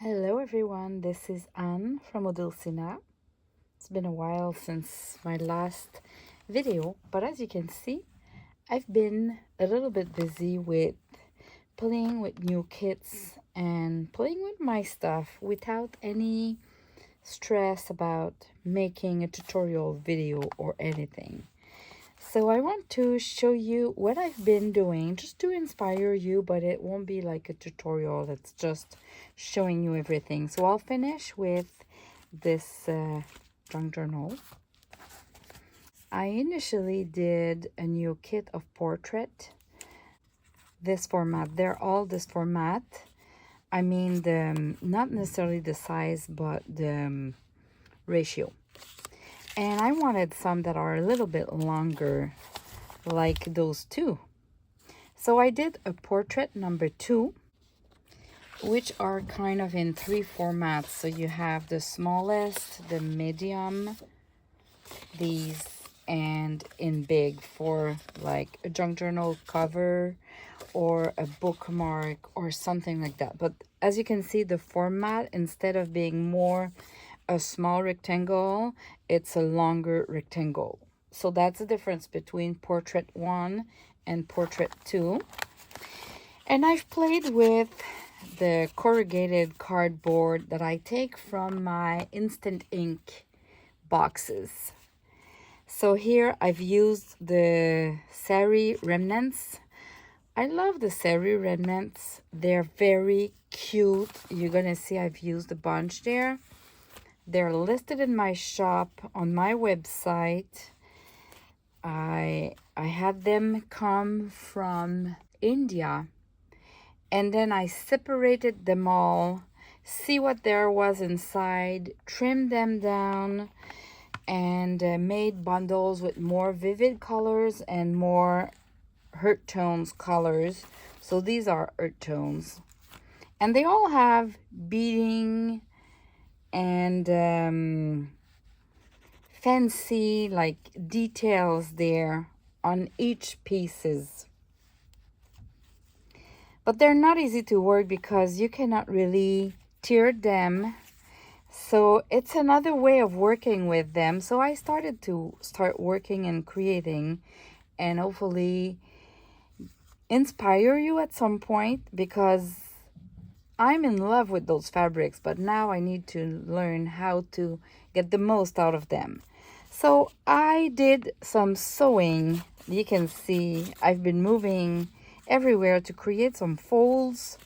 Hello everyone, this is Anne from Odulcina. It's been a while since my last video, but as you can see, I've been a little bit busy with playing with new kits and playing with my stuff without any stress about making a tutorial video or anything. So I want to show you what I've been doing just to inspire you, but it won't be like a tutorial. It's just showing you everything. So I'll finish with this junk journal. I initially did a new kit of portrait. This format, they're all this format. I mean the not necessarily the size, but the ratio. And I wanted some that are a little bit longer, like those two. So I did a portrait number 2, which are kind of in 3 formats. So you have the smallest, the medium, these, and in big for like a junk journal cover or a bookmark or something like that. But as you can see, the format, instead of being more a small rectangle, it's a longer rectangle. So that's the difference between portrait 1 and portrait 2. And I've played with the corrugated cardboard that I take from my instant ink boxes. So here I've used the sari remnants. I love the sari remnants. They're very cute. You're gonna see I've used a bunch there. They're listed in my shop on my website. I had them come from India, and then I separated them all, see what there was inside, trimmed them down, and made bundles with more vivid colors and more earth tones colors. So these are earth tones, and they all have beading and fancy like details there on each pieces. But they're not easy to work because you cannot really tear them. So it's another way of working with them. So I started to working and creating, and hopefully inspire you at some point, because I'm in love with those fabrics, but now I need to learn how to get the most out of them. So I did some sewing. You can see I've been moving everywhere to create some folds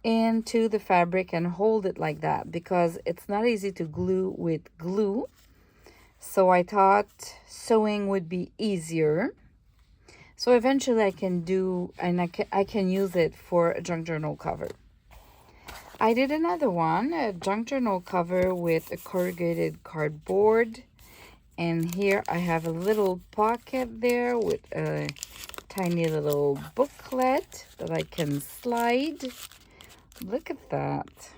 into the fabric and hold it like that, because it's not easy to glue with glue. So I thought sewing would be easier. So eventually I can do, and I can use it for a junk journal cover. I did another one, a junk journal cover with a corrugated cardboard. And here I have a little pocket there with a tiny little booklet that I can slide. Look at that.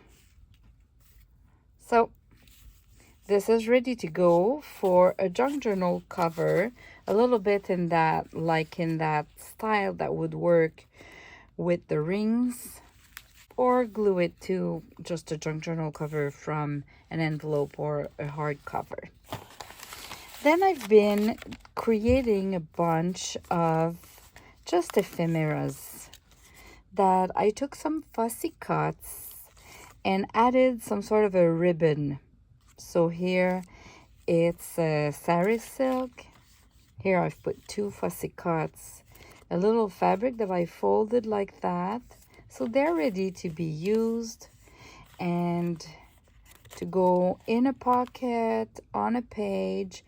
So this is ready to go for a junk journal cover, a little bit in that, like in that style that would work with the rings, or glue it to just a junk journal cover from an envelope or a hard cover. Then I've been creating a bunch of just ephemeras that I took some fussy cuts and added some sort of a ribbon. So here it's a sari silk. Here I've put 2 fussy cuts, a little fabric that I folded like that. So they're ready to be used and to go in a pocket, on a page.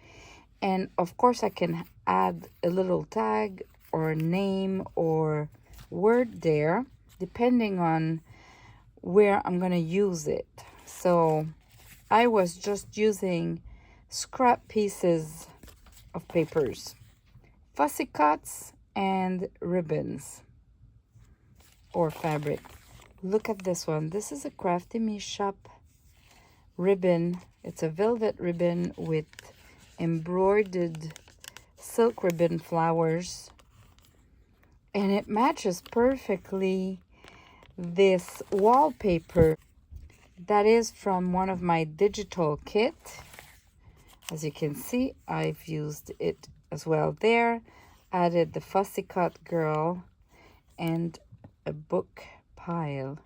And of course I can add a little tag or name or word there, depending on where I'm going to use it. So I was just using scrap pieces of papers, fussy cuts, and ribbons or fabric. Look at this one. This is a Crafty Me shop ribbon. It's a velvet ribbon with embroidered silk ribbon flowers, and it matches perfectly this wallpaper That is from one of my digital kit. As you can see, I've used it as well there. Added the fussy cut girl and a book pile.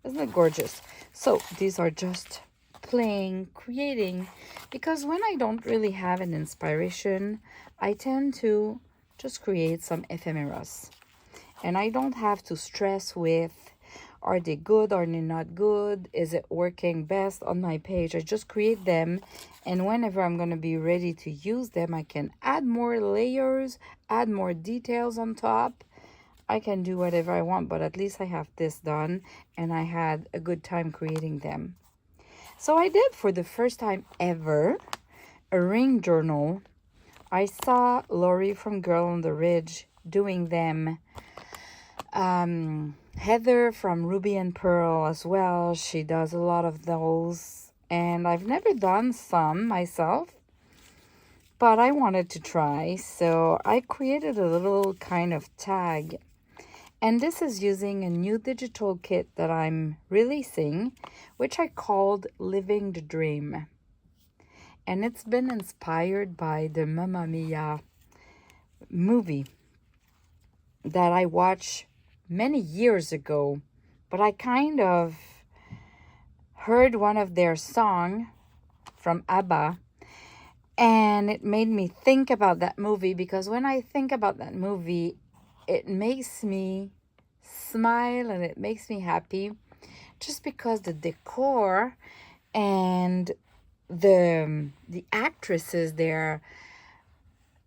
Isn't it gorgeous? So these are just playing, creating, because when I don't really have an inspiration, I tend to just create some ephemeras. And I don't have to stress with, are they good, are they not good, is it working best on my page? I just create them, and whenever I'm going to be ready to use them, I can add more layers, add more details on top. I can do whatever I want, but at least I have this done, and I had a good time creating them. So I did, for the first time ever, a ring journal. I saw Lori from Girl on the Ridge doing them. Heather from Ruby and Pearl as well. She does a lot of those. And I've never done some myself, but I wanted to try. So I created a little kind of tag. And this is using a new digital kit that I'm releasing, which I called Living the Dream. And it's been inspired by the Mamma Mia movie that I watched many years ago. But I kind of heard one of their songs from ABBA, and it made me think about that movie, because when I think about that movie, it makes me smile and it makes me happy, just because the decor and the actresses there,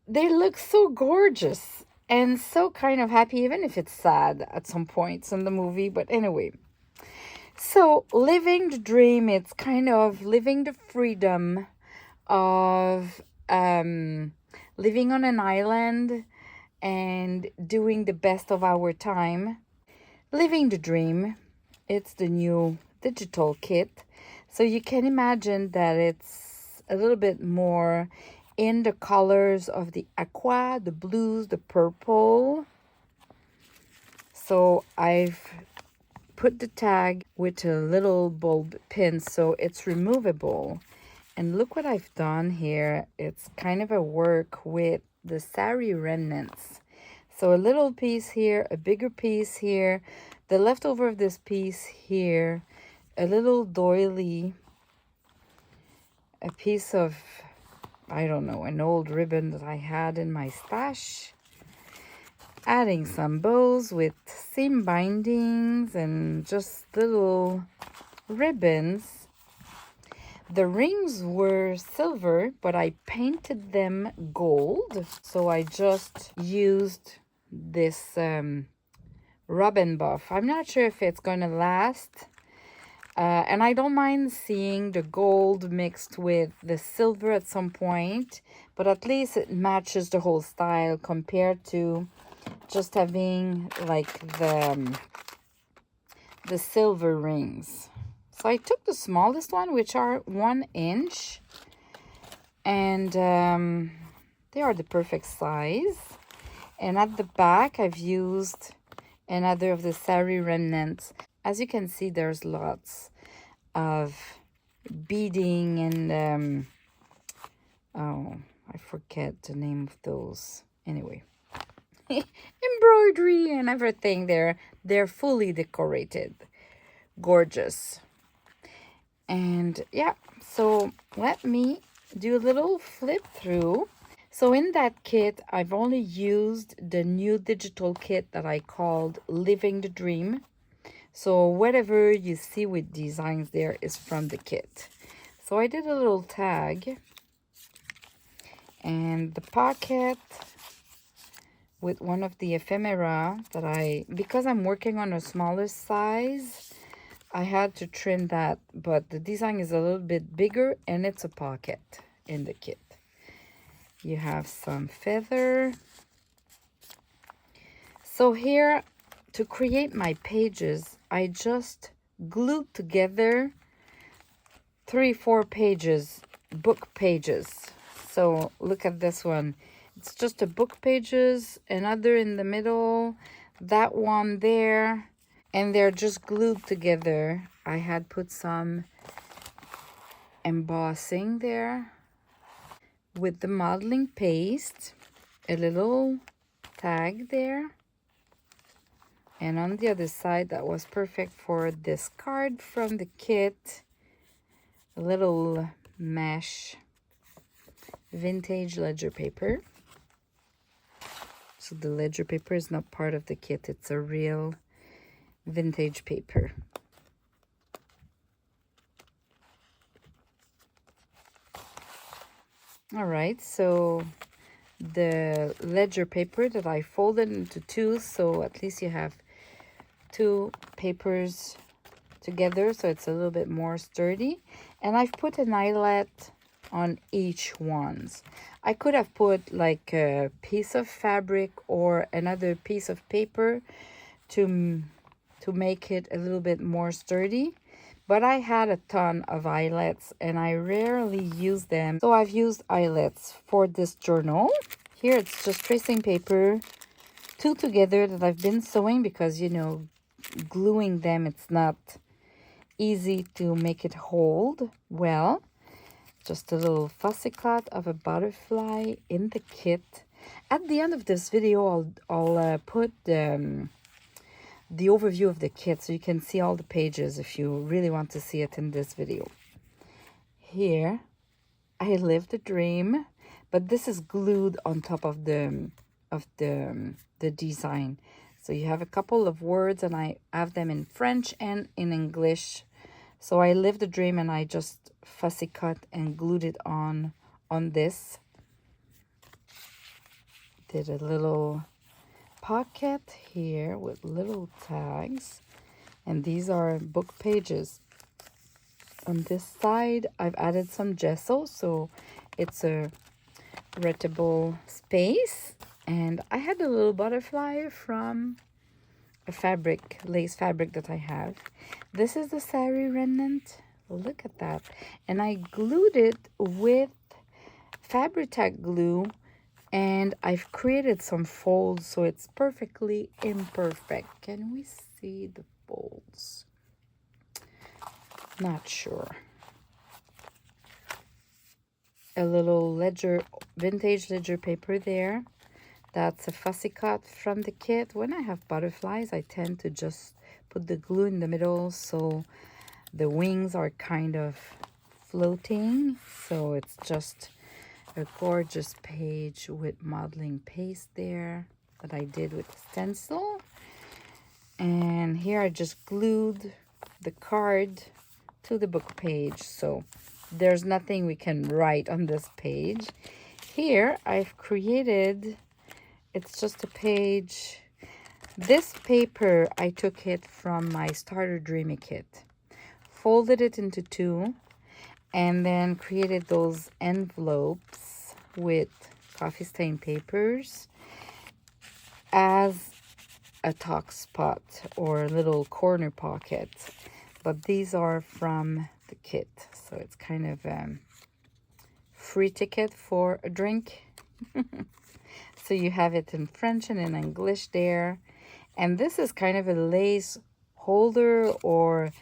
they look so gorgeous and so kind of happy, even if it's sad at some points in the movie. But anyway, so living the dream, it's kind of living the freedom of living on an island and doing the best of our time. Living the dream, it's the new digital kit. So you can imagine that it's a little bit more in the colors of the aqua, the blues, the purple. So I've put the tag with a little bulb pin, so it's removable. And look what I've done here. It's kind of a work with the sari remnants. So a little piece here, a bigger piece here, the leftover of this piece here, a little doily, a piece of, I don't know, an old ribbon that I had in my stash, adding some bows with seam bindings and just little ribbons. The rings were silver, but I painted them gold. So I just used this rub and buff. I'm not sure if it's going to last. And I don't mind seeing the gold mixed with the silver at some point. But at least it matches the whole style compared to just having like the silver rings. So I took the smallest one, which are 1 inch, and they are the perfect size. And at the back, I've used another of the sari remnants. As you can see, there's lots of beading and oh, I forget the name of those. Anyway, embroidery and everything. They're fully decorated, gorgeous. And yeah, so let me do a little flip through. So in that kit, I've only used the new digital kit that I called Living the Dream. So whatever you see with designs there is from the kit. So I did a little tag and the pocket with one of the ephemera that because I'm working on a smaller size, I had to trim that, but the design is a little bit bigger and it's a pocket in the kit. You have some feather. So here, to create my pages, I just glued together 3-4 pages, book pages. So look at this one. It's just a book pages, another in the middle, that one there. and they're just glued together. I had put some embossing there with the modeling paste, a little tag there, and on the other side, that was perfect for this card from the kit, a little mesh vintage ledger paper. So the ledger paper is not part of the kit, it's a real vintage paper. All right, so the ledger paper that I folded into two, so at least you have two papers together, so it's a little bit more sturdy. And I've put an eyelet on each ones. I could have put like a piece of fabric or another piece of paper to make it a little bit more sturdy, but I had a ton of eyelets and I rarely use them, so I've used eyelets for this journal. Here it's just tracing paper, two together that I've been sewing because, you know, gluing them, it's not easy to make it hold well. Just a little fussy cut of a butterfly in the kit. At the end of this video, I'll put the overview of the kit so you can see all the pages if you really want to see it in this video. Here, I live the dream, but this is glued on top of the design. So you have a couple of words and I have them in French and in English. So I live the dream and I just fussy cut and glued it on this. Did a little pocket here with little tags, and these are book pages. On this side I've added some gesso, so it's a readable space, and I had a little butterfly from a fabric, lace fabric that I have. This is the sari remnant. Look at that. And I glued it with Fabri-Tac glue, and I've created some folds so it's perfectly imperfect. Can we see the folds? Not sure. A little ledger, vintage ledger paper there. That's a fussy cut from the kit. When I have butterflies, I tend to just put the glue in the middle so the wings are kind of floating. So it's just a gorgeous page with modeling paste there that I did with stencil. And here I just glued the card to the book page, so there's nothing we can write on this page. Here I've created, it's just a page. This paper, I took it from my Starter Dreamy kit, folded it into two, and then created those envelopes with coffee stain papers as a tuck spot or a little corner pocket. But these are from the kit, so it's kind of a free ticket for a drink. So you have it in French and in English there. And this is kind of a lace holder or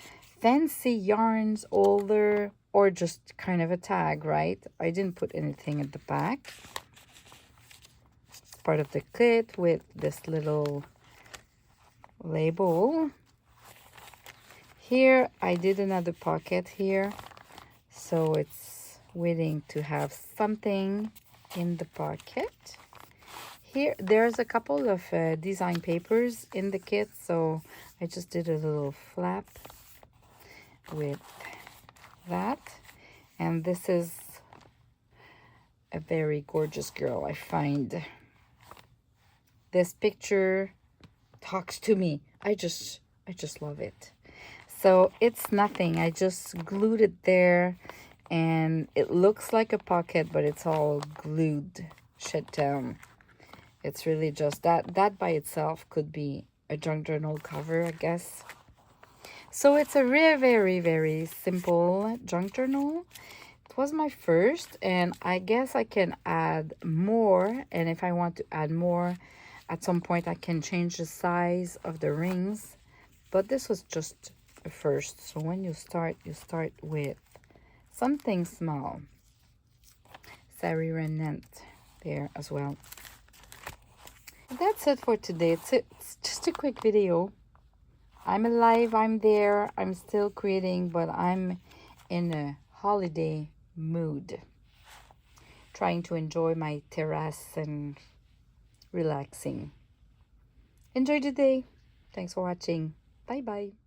fancy yarns holder, or just kind of a tag, right? I didn't put anything at the back. It's part of the kit with this little label. Here I did another pocket here, so it's waiting to have something in the pocket. Here there's a couple of design papers in the kit, so I just did a little flap with that. And this is a very gorgeous girl. I find this picture talks to me. I just love it. So it's nothing, I just glued it there, and it looks like a pocket, but it's all glued shut down. It's really just that by itself could be a junk journal cover, I guess. So it's a very, very simple junk journal. It was my first, and I guess I can add more, and if I want to add more, at some point I can change the size of the rings But this was just a first. So when you start with something small. Sari remnant there as well. That's it for today. It's just a quick video. I'm alive, I'm there, I'm still creating, but I'm in a holiday mood. Trying to enjoy my terrace and relaxing. Enjoy the day. Thanks for watching. Bye bye.